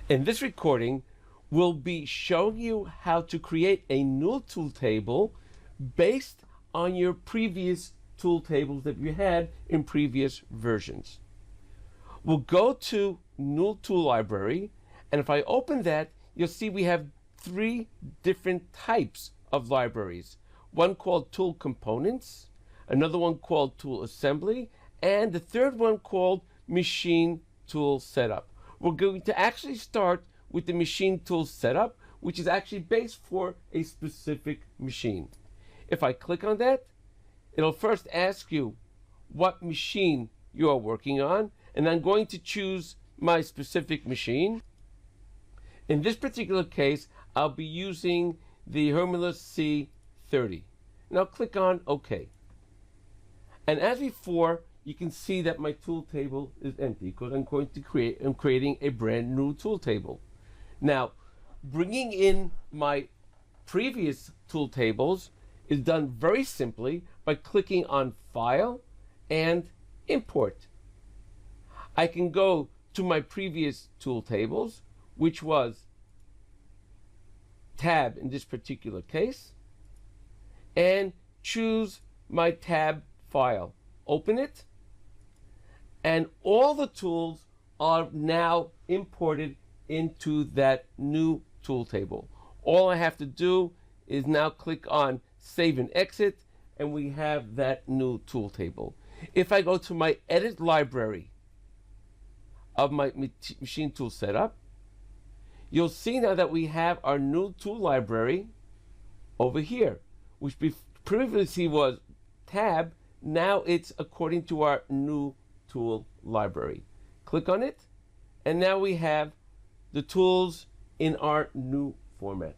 In this recording, we'll be showing you how to create a new tool table based on your previous tool tables that you had in previous versions. We'll go to New Tool Library, and if I open that, you'll see we have three different types of libraries. One called Tool Components, another one called Tool Assembly, and the third one called Machine Tool Setup. We're going to actually start with the Machine Tool Setup, which is actually based for a specific machine. If I click on that, it'll first ask you what machine you are working on, and I'm going to choose my specific machine. In this particular case, I'll be using the Hermula C30. Now click on OK. And as before, you can see that my tool table is empty because I'm creating a brand new tool table. Now, bringing in my previous tool tables is done very simply by clicking on File and Import. I can go to my previous tool tables, which was Tab in this particular case, and choose my tab file. Open it, and all the tools are now imported into that new tool table. All I have to do is now click on Save and Exit, and we have that new tool table. If I go to my Edit Library of my Machine Tool Setup, you'll see now that we have our new tool library over here, which previously was Tab. Now it's according to our new tool library. Click on it, and now we have the tools in our new format.